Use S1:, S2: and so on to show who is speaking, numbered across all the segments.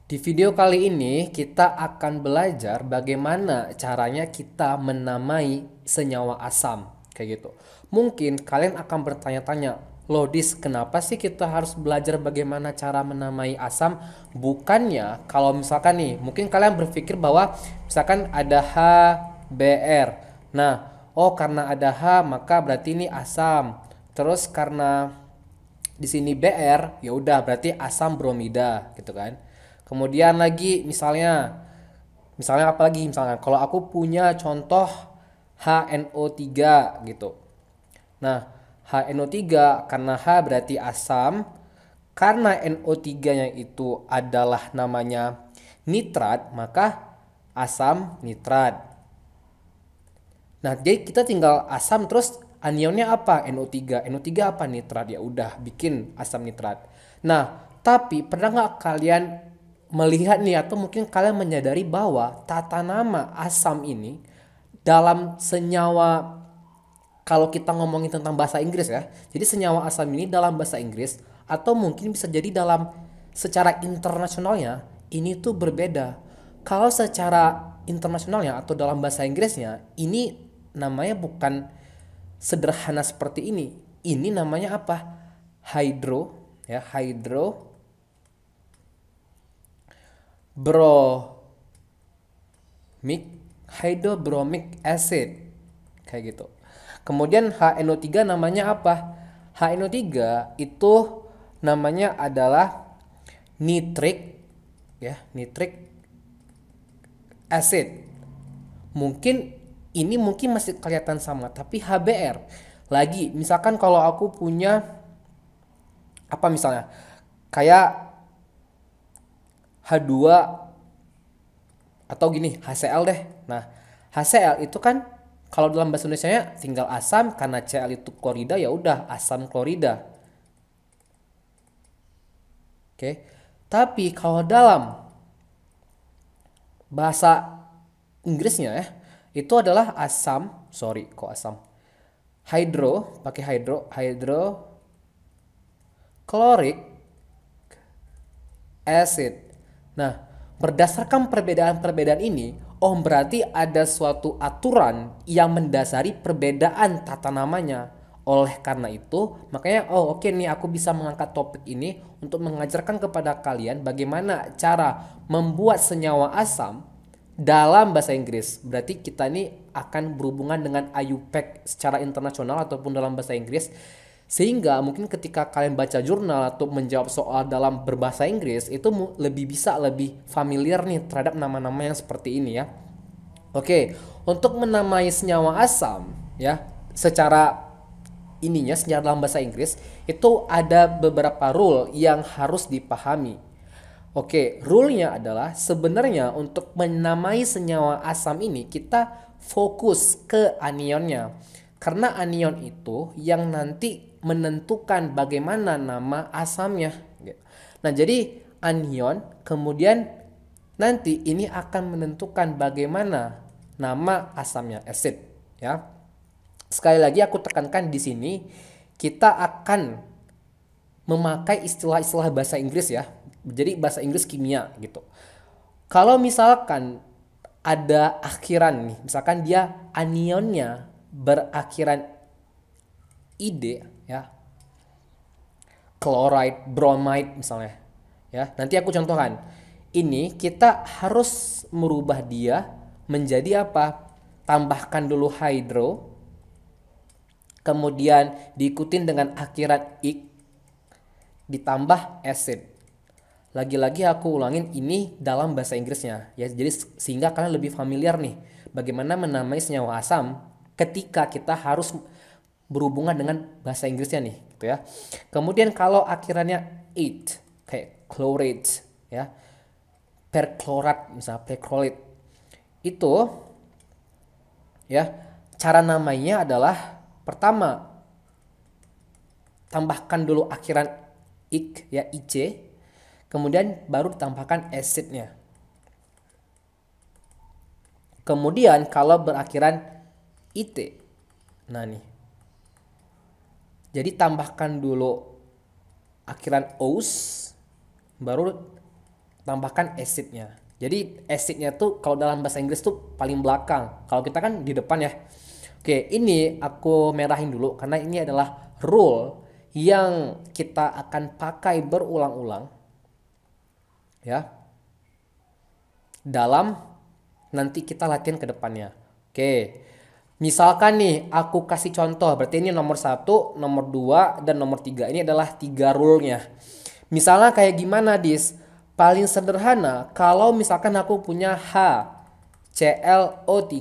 S1: Di video kali ini kita akan belajar bagaimana caranya kita menamai senyawa asam kayak gitu. Mungkin kalian akan bertanya-tanya, Lodis, kenapa sih kita harus belajar bagaimana cara menamai asam? Bukannya kalau misalkan nih, mungkin kalian berpikir bahwa misalkan ada HBr. Nah, oh karena ada H maka berarti ini asam. Terus karena di sini Br, ya udah berarti asam bromida gitu kan. Kemudian lagi misalnya apa lagi, misalnya kalau aku punya contoh HNO3 gitu. Nah, HNO3 karena H berarti asam, karena NO3-nya itu adalah namanya nitrat, maka asam nitrat. Nah, jadi kita tinggal asam terus anionnya apa? NO3. NO3 apa? Nitrat. Ya udah, bikin asam nitrat. Nah, tapi pernah nggak kalian melihat nih atau mungkin kalian menyadari bahwa tata nama asam ini dalam senyawa, kalau kita ngomongin tentang bahasa Inggris ya. Jadi senyawa asam ini dalam bahasa Inggris atau mungkin bisa jadi dalam secara internasionalnya ini tuh berbeda. Kalau secara internasionalnya atau dalam bahasa Inggrisnya ini namanya bukan sederhana seperti ini. Ini namanya apa? Hydro, ya, hydrobromic acid kayak gitu. Kemudian HNO3 namanya apa? HNO3 itu namanya adalah nitric, ya, nitric acid. Mungkin ini mungkin masih kelihatan sama, tapi HBr. Lagi, misalkan kalau aku punya apa misalnya? Kayak H2 atau gini, HCl deh. Nah, HCl itu kan kalau dalam bahasa Indonesia tinggal asam, karena Cl itu klorida, ya udah asam klorida. Oke. Tapi kalau dalam bahasa Inggrisnya ya, itu adalah asam, sorry kok asam. Pakai hydrochloric acid. Nah, berdasarkan perbedaan-perbedaan ini, oh berarti ada suatu aturan yang mendasari perbedaan tata namanya. Oleh karena itu, makanya oh oke nih aku bisa mengangkat topik ini untuk mengajarkan kepada kalian bagaimana cara membuat senyawa asam dalam bahasa Inggris. Berarti kita ini akan berhubungan dengan IUPAC secara internasional ataupun dalam bahasa Inggris. Sehingga mungkin ketika kalian baca jurnal atau menjawab soal dalam berbahasa Inggris itu lebih familiar nih terhadap nama-nama yang seperti ini ya. Oke, untuk menamai senyawa asam ya, secara secara dalam bahasa Inggris itu ada beberapa rule yang harus dipahami. Oke, rule-nya adalah sebenarnya untuk menamai senyawa asam ini kita fokus ke anionnya. Karena anion itu yang nanti menentukan bagaimana nama asamnya. Nah, jadi anion kemudian nanti ini akan menentukan bagaimana nama asamnya, acid, ya. Sekali lagi aku tekankan di sini kita akan memakai istilah-istilah bahasa Inggris ya. Jadi bahasa Inggris kimia gitu. Kalau misalkan ada akhiran nih, misalkan dia anionnya berakhiran ide ya, chloride, bromide misalnya. Ya, nanti aku contohkan. Ini kita harus merubah dia menjadi apa? Tambahkan dulu hydro, kemudian diikutin dengan akhiran ik, ditambah acid. Lagi-lagi aku ulangin ini dalam bahasa Inggrisnya ya. Jadi sehingga kalian lebih familiar nih bagaimana menamai senyawa asam ketika kita harus berhubungan dengan bahasa Inggrisnya nih gitu ya. Kemudian kalau akhirannya it kayak chlorate ya, perchlorat misalnya perchlorate itu ya, cara namanya adalah pertama tambahkan dulu akhiran ik ya, ic, kemudian baru ditambahkan acidnya. Kemudian kalau berakhiran it, nah nih, jadi tambahkan dulu akhiran os, baru tambahkan acidnya. Jadi acidnya tuh kalau dalam bahasa Inggris tuh paling belakang. Kalau kita kan di depan ya. Oke, ini aku merahin dulu karena ini adalah rule yang kita akan pakai berulang-ulang ya dalam nanti kita latihan ke depannya. Oke. Misalkan nih aku kasih contoh, berarti ini nomor 1, nomor 2 dan nomor 3. Ini adalah 3 rule-nya. Misalnya kayak gimana, Dis? Paling sederhana kalau misalkan aku punya HClO3.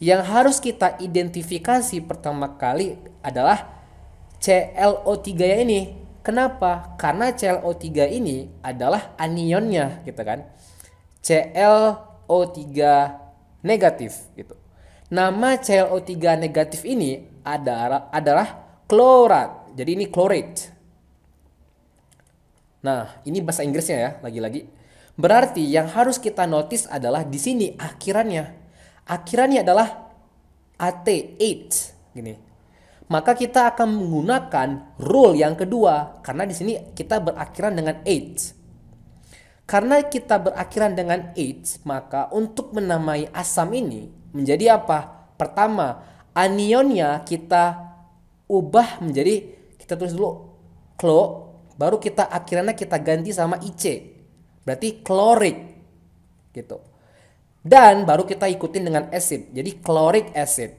S1: Yang harus kita identifikasi pertama kali adalah ClO3 ya ini. Kenapa? Karena ClO3 ini adalah anionnya gitu kan. ClO3 negatif gitu. Nama ClO3 negatif ini adalah klorat. Jadi ini chlorate. Nah, ini bahasa Inggrisnya ya, lagi-lagi. Berarti yang harus kita notice adalah di sini akhirannya. Akhirannya adalah AT8 gini. Maka kita akan menggunakan rule yang kedua karena di sini kita berakhiran dengan 8. Karena kita berakhiran dengan 8, maka untuk menamai asam ini menjadi apa? Pertama, anionnya kita ubah menjadi, kita tulis dulu klo, baru kita akhirannya kita ganti sama IC. Berarti chloric gitu. Dan baru kita ikutin dengan acid. Jadi chloric acid.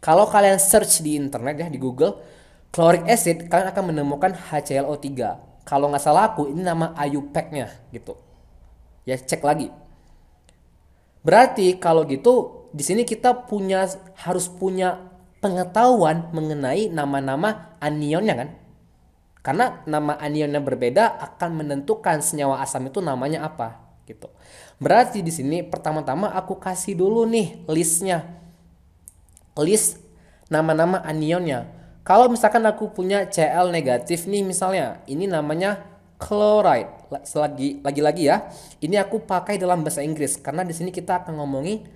S1: Kalau kalian search di internet ya, di Google, chloric acid, kalian akan menemukan HClO3. Kalau nggak salah aku, ini nama IUPAC-nya gitu. Ya, cek lagi. Berarti kalau gitu, di sini kita harus punya pengetahuan mengenai nama-nama anionnya kan. Karena nama anionnya berbeda akan menentukan senyawa asam itu namanya apa gitu. Berarti di sini pertama-tama aku kasih dulu nih listnya. List nama-nama anionnya. Kalau misalkan aku punya Cl negatif nih misalnya, ini namanya chloride. Lagi-lagi ya, ini aku pakai dalam bahasa Inggris karena di sini kita akan ngomongin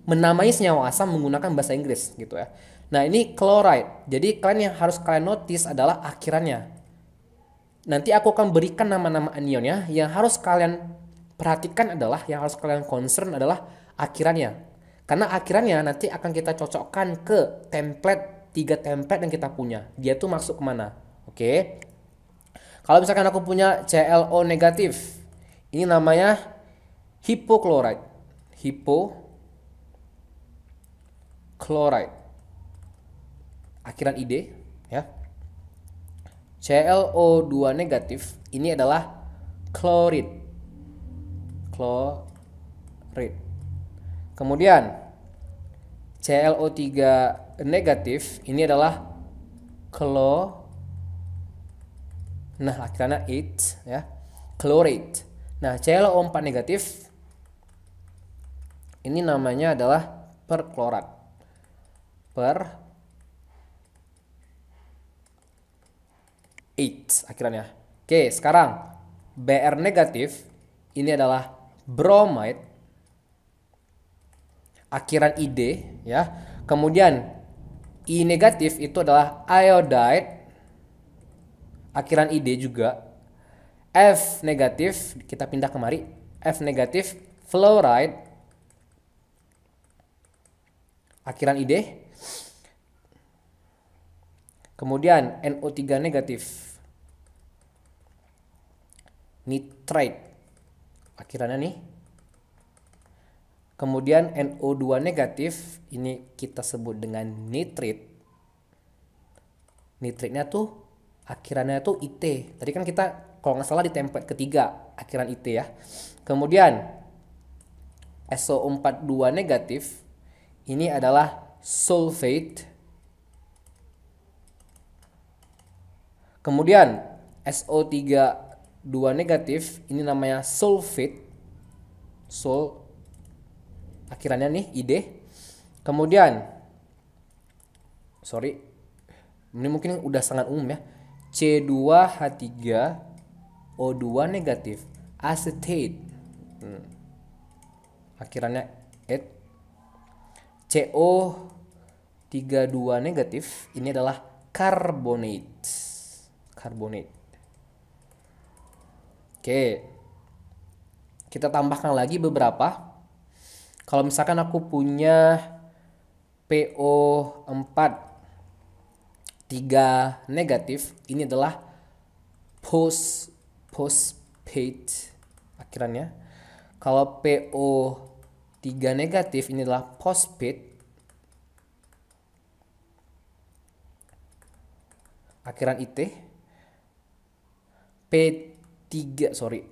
S1: menamai senyawa asam menggunakan bahasa Inggris gitu ya. Nah, ini chloride. Jadi kalian yang harus kalian notice adalah akhirannya. Nanti aku akan berikan nama-nama anionnya, yang harus kalian perhatikan adalah, yang harus kalian concern adalah akhirannya. Karena akhirannya nanti akan kita cocokkan ke template, 3 template yang kita punya. Dia tuh masuk kemana? Oke. Kalau misalkan aku punya ClO negatif, ini namanya hypochlorite. Hypochlorite. Akhiran ID ya. ClO2 negatif, ini adalah chloride. Kemudian ClO3 negatif, ini adalah nah akhirannya 8 ya, chlorate. Nah, ClO4 negatif, ini namanya adalah perklorat. Akhirannya. Oke, sekarang Br negatif, ini adalah bromide. Akhiran ID ya. Kemudian I negatif itu adalah iodide. Akhiran ID juga. F negatif, kita pindah kemari. F negatif fluoride. Akhiran ID. Kemudian NO3 negatif, nitrite, akhirannya nih. Kemudian NO2 negatif, ini kita sebut dengan nitrit. Nitritnya tuh akhirannya tuh IT. Tadi kan kita kalau nggak salah di template ketiga akhiran IT ya. Kemudian SO42 negatif, ini adalah sulfate. Kemudian SO32 negatif, ini namanya sulfate. Akhirannya nih ID. Kemudian ini mungkin udah sangat umum ya. C2H3O2 negatif, acetate. Akhirannya et. CO32 negatif, ini adalah carbonate. Oke, kita tambahkan lagi beberapa. Kalau misalkan aku punya PO4 3 negatif, ini adalah postpaid akhirannya. Kalau PO3 negatif, ini adalah postpaid akhiran IT. P3 sorry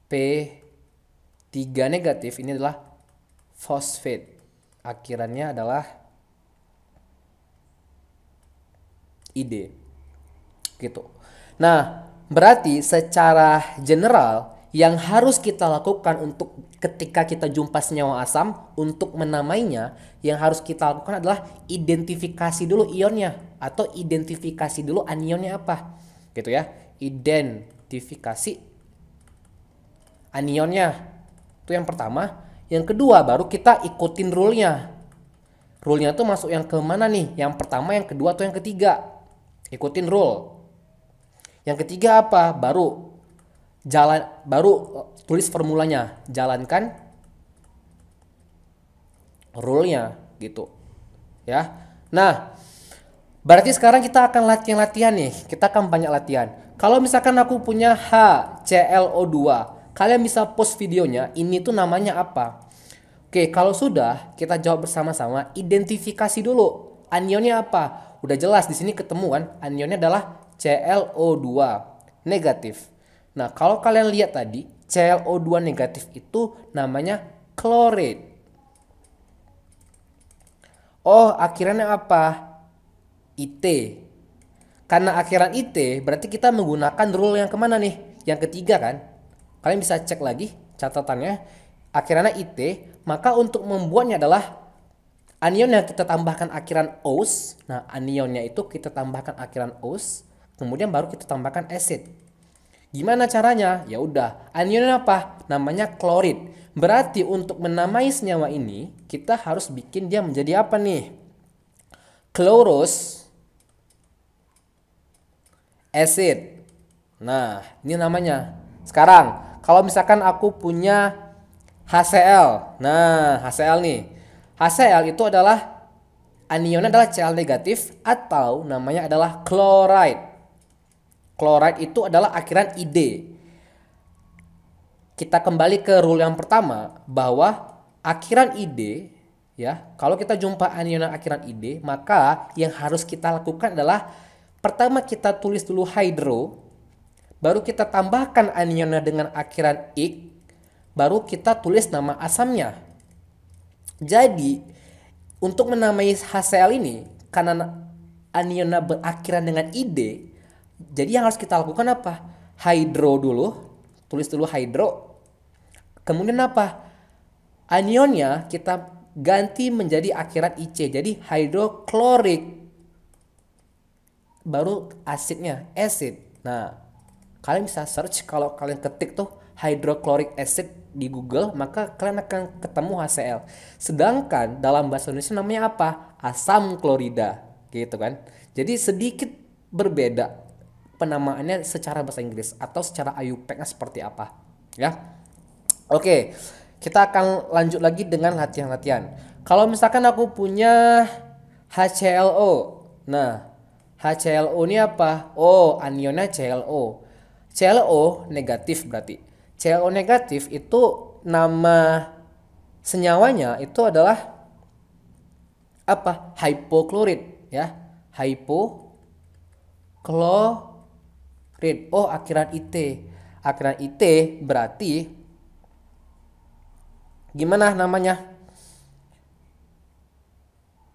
S1: P3 negatif, ini adalah phosphate akhirannya adalah ID gitu. Nah, berarti secara general yang harus kita lakukan untuk ketika kita jumpa senyawa asam untuk menamainya, yang harus kita lakukan adalah identifikasi dulu ionnya atau identifikasi dulu anionnya apa. Gitu ya. Identifikasi anionnya. Itu yang pertama. Yang kedua baru kita ikutin rule-nya. Rule-nya tuh masuk yang ke mana nih? Yang pertama, yang kedua, atau yang ketiga? Ikutin rule. Yang ketiga apa? Baru tulis formulanya, jalankan rule-nya gitu. Ya. Nah, berarti sekarang kita akan latihan-latihan nih. Kita akan banyak latihan. Kalau misalkan aku punya HClO2, kalian bisa post videonya, ini tuh namanya apa? Oke, kalau sudah, kita jawab bersama-sama, identifikasi dulu. Anionnya apa? Udah jelas di sini ketemu kan? Anionnya adalah ClO2 negatif. Nah, kalau kalian lihat tadi, ClO2 negatif itu namanya chloride. Oh, akhirannya apa? IT. Karena akhiran IT, berarti kita menggunakan rule yang kemana nih? Yang ketiga kan? Kalian bisa cek lagi catatannya. Akhirannya IT, maka untuk membuatnya adalah anion yang kita tambahkan akhiran OS. Nah, anionnya itu kita tambahkan akhiran OS, kemudian baru kita tambahkan acid. Gimana caranya? Ya udah, anionnya apa? Namanya klorid. Berarti untuk menamai senyawa ini, kita harus bikin dia menjadi apa nih? Chlorous acid. Nah, ini namanya. Sekarang, kalau misalkan aku punya HCl. Nah, HCl nih. HCl itu adalah anionnya adalah Cl negatif atau namanya adalah chloride. Chloride itu adalah akhiran ID. Kita kembali ke rule yang pertama bahwa akhiran ID ya, kalau kita jumpa anion akhiran ID, maka yang harus kita lakukan adalah pertama kita tulis dulu hydro, baru kita tambahkan anionnya dengan akhiran ik, baru kita tulis nama asamnya. Jadi untuk menamai HCl ini karena anionnya berakhiran dengan id, jadi yang harus kita lakukan apa? Hydro dulu, tulis dulu hydro. Kemudian apa? Anionnya kita ganti menjadi akhiran ic, jadi hydrochloric. Baru asidnya acid. Nah, kalian bisa search, kalau kalian ketik tuh hydrochloric acid di Google, maka kalian akan ketemu HCl. Sedangkan dalam bahasa Indonesia namanya apa? Asam klorida, gitu kan. Jadi sedikit berbeda penamaannya secara bahasa Inggris atau secara IUPAC-nya seperti apa, ya. Oke, kita akan lanjut lagi dengan latihan-latihan. Kalau misalkan aku punya HClO. Nah, HClO ini apa? Oh, anionnya ClO. ClO negatif berarti. ClO negatif itu nama senyawanya itu adalah apa? Hypochlorite ya. Hypochlorite. Oh, akhiran IT. Akhiran IT berarti gimana namanya?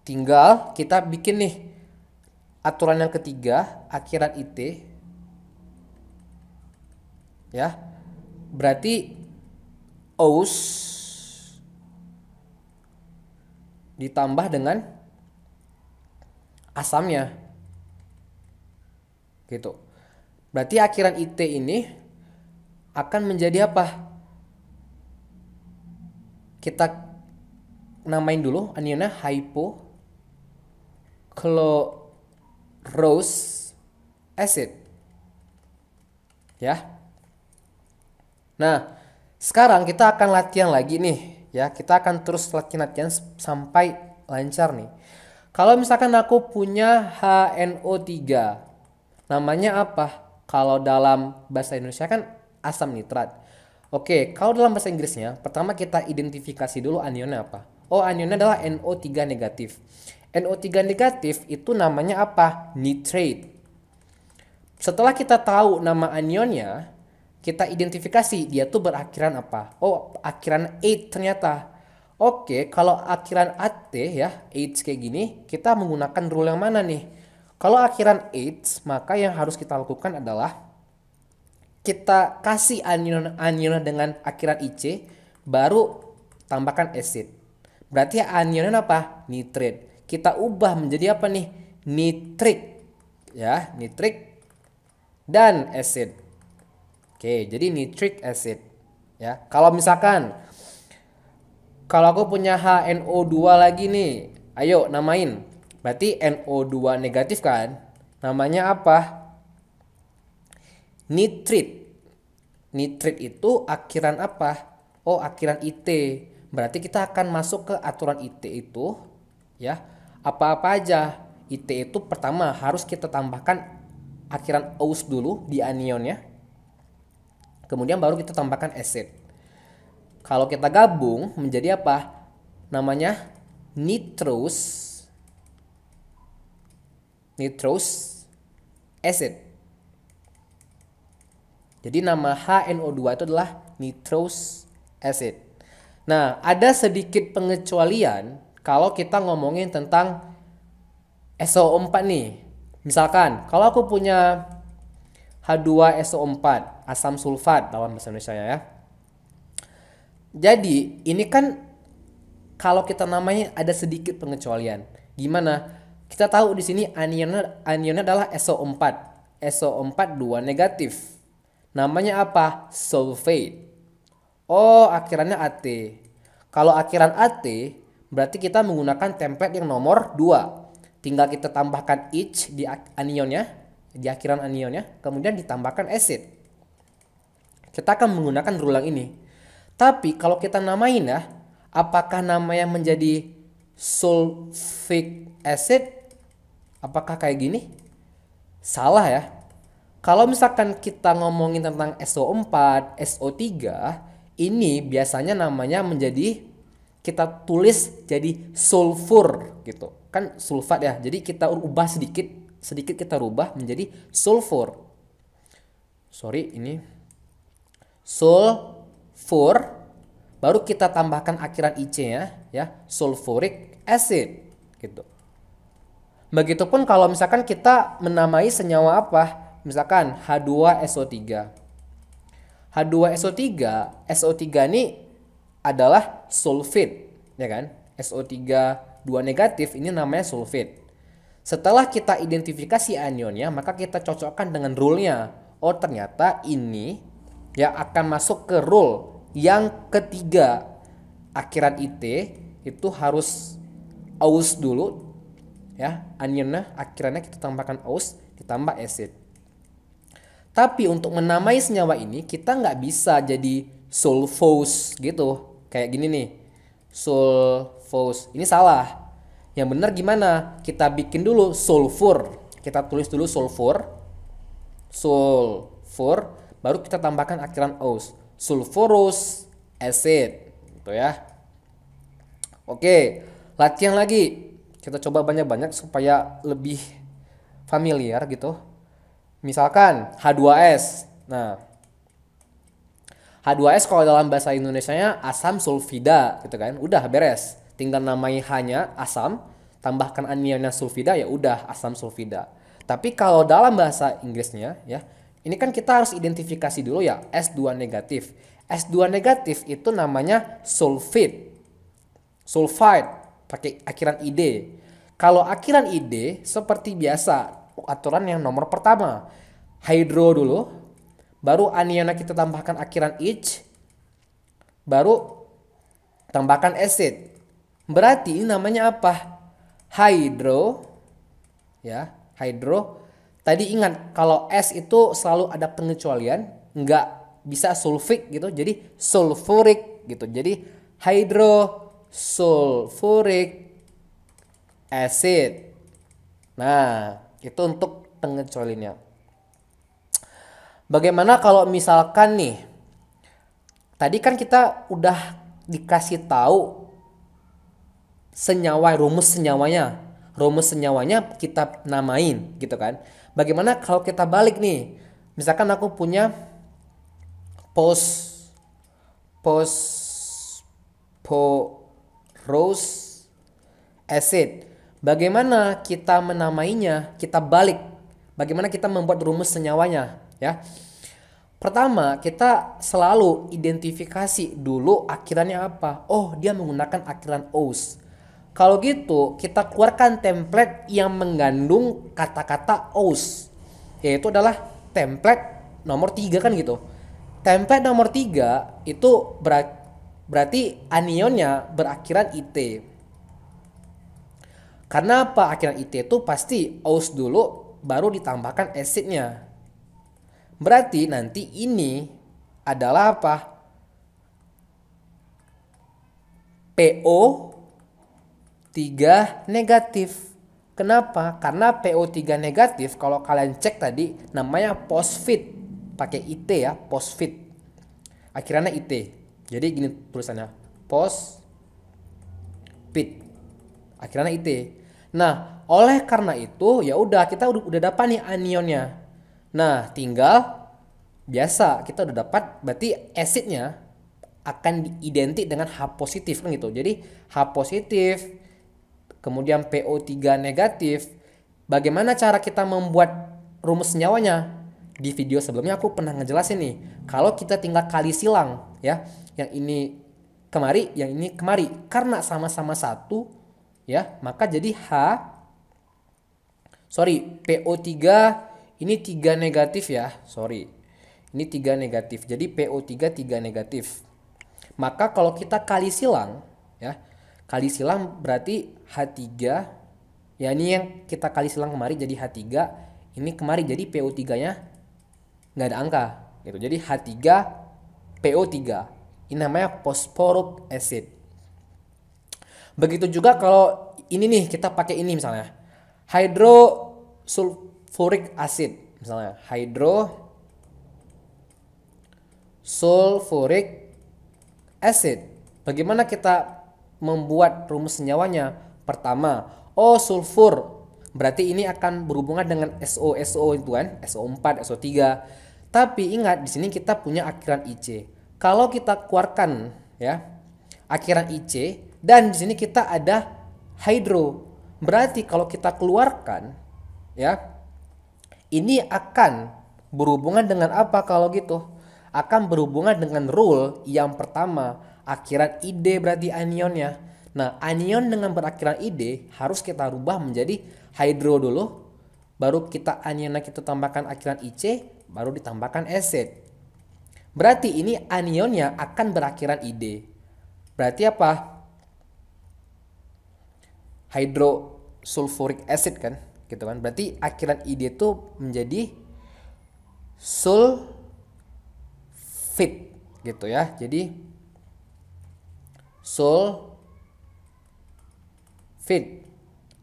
S1: Tinggal kita bikin nih aturan yang ketiga, akhiran IT ya. Berarti OS ditambah dengan asamnya. Gitu. Berarti akhiran IT ini akan menjadi apa? Kita namain dulu anionnya hypochlorous acid. ya. Nah, sekarang kita akan latihan lagi nih, ya. Kita akan terus latihan sampai lancar nih. Kalau misalkan aku punya HNO3, namanya apa? Kalau dalam bahasa Indonesia kan asam nitrat. Oke, kalau dalam bahasa Inggrisnya, pertama kita identifikasi dulu anionnya apa. Oh, anionnya adalah NO3 negatif. NO3 negatif itu namanya apa? Nitrate. Setelah kita tahu nama anionnya, kita identifikasi dia tuh berakhiran apa. Oh, akhiran 8 ternyata. Oke, kalau akhiran AT ya, 8 kayak gini, kita menggunakan rule yang mana nih? Kalau akhiran 8, maka yang harus kita lakukan adalah kita kasih anion dengan akhiran IC, baru tambahkan acid. Berarti anionnya apa? Nitrit. Kita ubah menjadi apa nih? Nitrik. Ya, nitrik dan acid. Oke, jadi nitric acid. Ya, kalau misalkan kalau aku punya HNO2 lagi nih, ayo namain. Berarti NO2 negatif kan? Namanya apa? Nitrit. Nitrit itu akhiran apa? Oh, akhiran IT. Berarti kita akan masuk ke aturan IT itu, ya. Apa-apa aja. IT itu pertama harus kita tambahkan akhiran OS dulu di anionnya. Kemudian baru kita tambahkan acid. Kalau kita gabung menjadi apa? Namanya nitrous acid. Jadi nama HNO2 itu adalah nitrous acid. Nah, ada sedikit pengecualian kalau kita ngomongin tentang SO4 nih. Misalkan, kalau aku punya H2SO4, asam sulfat dalam bahasa Indonesia ya. Jadi, ini kan kalau kita namanya ada sedikit pengecualian. Gimana? Kita tahu di sini anionnya adalah SO4. SO4 2 negatif. Namanya apa? Sulfate. Oh, akhirannya AT. Kalau akhiran AT, berarti kita menggunakan template yang nomor 2. Tinggal kita tambahkan H di anionnya, di akhiran anionnya, kemudian ditambahkan acid. Kita akan menggunakan rule yang ini. Tapi kalau kita namain ya, apakah namanya menjadi sulfic acid? Apakah kayak gini? Salah ya. Kalau misalkan kita ngomongin tentang SO4, SO3, ini biasanya namanya menjadi, kita tulis jadi sulfur gitu. Kan sulfat ya. Jadi kita ubah sedikit kita rubah menjadi sulfur. Sorry, ini sulfur, baru kita tambahkan akhiran IC-nya ya, sulfuric acid gitu. Begitupun kalau misalkan kita menamai senyawa apa? Misalkan H2SO3. H2SO3, SO3 ini adalah sulfit, ya kan? SO3 2 negatif ini namanya sulfit. Setelah kita identifikasi anionnya, maka kita cocokkan dengan rule-nya. Oh, ternyata ini ya akan masuk ke rule yang ketiga. Akhiran IT itu harus aus dulu, ya. Anionnya akhirannya kita tambahkan aus ditambah acid. Tapi untuk menamai senyawa ini kita nggak bisa jadi sulfose gitu. Kayak gini nih. Sulfose. Ini salah. Yang benar gimana? Kita bikin dulu sulfur. Kita tulis dulu sulfur. Sulfur. Baru kita tambahkan akhiran os. Sulfurous acid. Gitu ya. Oke. Latihan lagi. Kita coba banyak-banyak supaya lebih familiar gitu. Misalkan H2S. Nah, H2S kalau dalam bahasa Indonesianya asam sulfida gitu kan. Udah beres. Tinggal namai hanya asam, tambahkan anionnya sulfida, ya udah asam sulfida. Tapi kalau dalam bahasa Inggrisnya ya, ini kan kita harus identifikasi dulu ya, S2 negatif. S2 negatif itu namanya sulfate. Sulfide pakai akhiran ID. Kalau akhiran ID seperti biasa, aturan yang nomor pertama, hydro dulu, baru anionnya kita tambahkan akhiran H, baru tambahkan acid. Berarti ini namanya apa? Hydro, ya, hydro Tadi ingat kalau S itu selalu ada pengecualian, nggak bisa sulfik gitu, jadi sulfuric gitu. Jadi hydrosulfuric acid. Nah, itu untuk pengecualiannya. Bagaimana kalau misalkan nih, tadi kan kita udah dikasih tahu senyawa, rumus senyawanya. Rumus senyawanya kita namain gitu kan. Bagaimana kalau kita balik nih? Misalkan aku punya phosphorus acid. Bagaimana kita menamainya? Kita balik. Bagaimana kita membuat rumus senyawanya, ya? Pertama, kita selalu identifikasi dulu akhirannya apa. Oh, dia menggunakan akhiran OS. Kalau gitu, kita keluarkan template yang mengandung kata-kata OS. Yaitu adalah template nomor 3 kan gitu. Template nomor 3 itu berarti anionnya berakhiran IT. Karena apa? Akhiran IT itu pasti OS dulu baru ditambahkan acidnya. Berarti nanti ini adalah apa? PO3 negatif. Kenapa? Karena PO3 negatif kalau kalian cek tadi namanya phosphate. Pakai IT ya, phosphate. Akhirannya IT. Jadi gini tulisannya. Phosphate. Akhirannya IT. Nah, oleh karena itu ya udah kita udah dapat nih anionnya. Nah, tinggal biasa kita udah dapat berarti acidnya akan identik dengan H positif kan gitu. Jadi H positif kemudian PO3 negatif. Bagaimana cara kita membuat rumus senyawanya? Di video sebelumnya aku pernah ngejelasin nih. Kalau kita tinggal kali silang ya, yang ini kemari, yang ini kemari, karena sama-sama satu ya, maka jadi PO3 ini 3 negatif ya, ini 3 negatif, jadi PO3 3 negatif. Maka kalau kita kali silang ya, kali silang berarti H3 ya, ini yang kita kali silang kemari jadi H3, ini kemari jadi PO3 nya nggak ada angka gitu, jadi H3 PO3, ini namanya phosphoric acid. Begitu juga kalau ini nih kita pakai ini misalnya hydrosulfuric acid, misalnya hydrosulfuric acid. Bagaimana kita membuat rumus senyawanya? Pertama, sulfur berarti ini akan berhubungan dengan SO itu kan, SO4, SO3. Tapi ingat di sini kita punya akhiran IC. Kalau kita keluarkan ya akhiran IC dan di sini kita ada hydro. Berarti kalau kita keluarkan ya, ini akan berhubungan dengan apa kalau gitu? Akan berhubungan dengan rule yang pertama, akhiran ID berarti anionnya. Nah, anion dengan berakhiran ID harus kita rubah menjadi hydro dulu, baru kita anionnya kita tambahkan akhiran IC, baru ditambahkan acid. Berarti ini anionnya akan berakhiran ID. Berarti apa? Hydrosulfuric acid kan, gitu kan. Berarti akhiran ID itu menjadi sulfit gitu ya. Jadi sulfit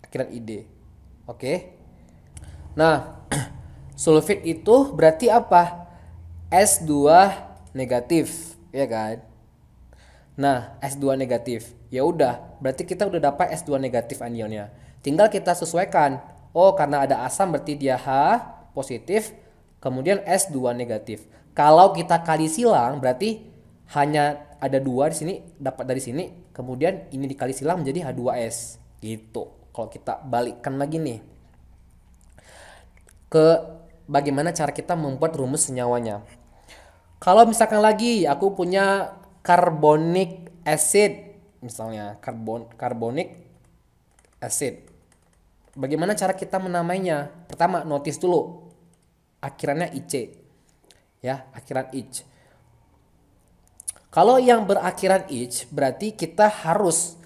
S1: akhiran ID. Oke. Nah, sulfit itu berarti apa? S2 negatif, ya kan? Nah, S2 negatif. Ya udah, berarti kita udah dapat S2 negatif anionnya. Tinggal kita sesuaikan. Oh, karena ada asam berarti dia H positif, kemudian S2 negatif. Kalau kita kali silang berarti hanya ada 2 di sini, dapat dari sini, kemudian ini dikali silang menjadi H2S. Gitu. Kalau kita balikkan lagi nih ke bagaimana cara kita membuat rumus senyawanya. Kalau misalkan lagi aku punya carbonic acid, misalnya carbonic acid. Bagaimana cara kita menamainya? Pertama, notice dulu akhirannya IC. Ya, akhiran IC. Kalau yang berakhiran IC berarti kita harus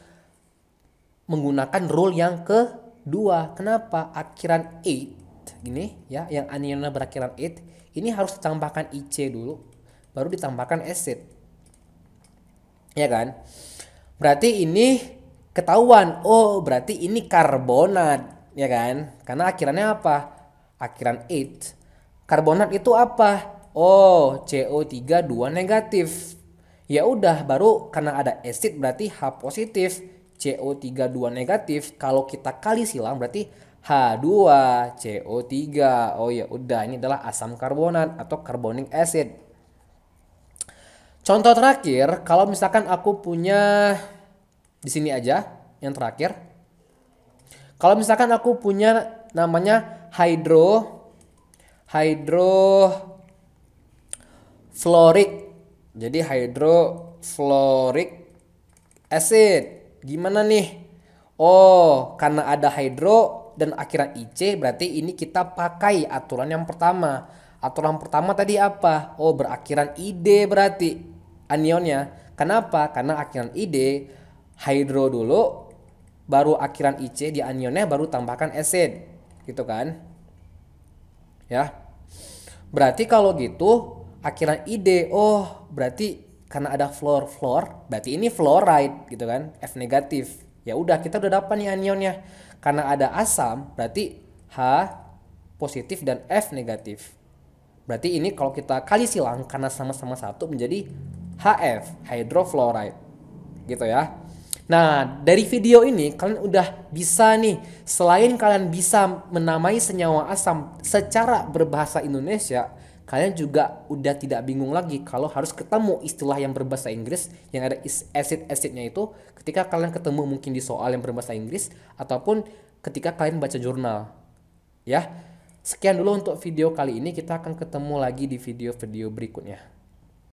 S1: menggunakan rule yang kedua. Kenapa? Akhiran 8 ini ya, yang anionnya berakhiran it, ini harus ditambahkan IC dulu, baru ditambahkan acid. Ya kan? Berarti ini ketahuan, oh berarti ini karbonat, ya kan? Karena akhirannya apa? Akhiran it. Karbonat itu apa? Oh, CO3 2 negatif. Ya udah, baru karena ada acid berarti H positif, CO3 2 negatif. Kalau kita kali silang berarti H2CO3. Oh ya udah, ini adalah asam karbonat atau carbonic acid. Contoh terakhir, kalau misalkan aku punya di sini aja yang terakhir. Kalau misalkan aku punya namanya hydrofluoric. Jadi hydrofluoric acid. Gimana nih? Oh, karena ada hydro dan akhiran IC, berarti ini kita pakai aturan yang pertama. Aturan pertama tadi apa? Oh, berakhiran ID berarti anionnya. Kenapa? Karena akhiran ID hydro dulu, baru akhiran IC di anionnya, baru tambahkan acid. Gitu kan? Ya. Berarti kalau gitu akhiran ID, oh berarti karena ada fluor, berarti ini fluoride gitu kan, F negatif. Ya udah, kita udah dapat nih anionnya. Karena ada asam, berarti H positif dan F negatif. Berarti ini kalau kita kali silang karena sama-sama satu menjadi HF, hydrofluoride. Gitu ya. Nah, dari video ini kalian udah bisa nih, selain kalian bisa menamai senyawa asam secara berbahasa Indonesia, kalian juga udah tidak bingung lagi kalau harus ketemu istilah yang berbahasa Inggris yang ada acid-acidnya itu ketika kalian ketemu mungkin di soal yang berbahasa Inggris ataupun ketika kalian baca jurnal. Ya. Sekian dulu untuk video kali ini, kita akan ketemu lagi di video-video berikutnya.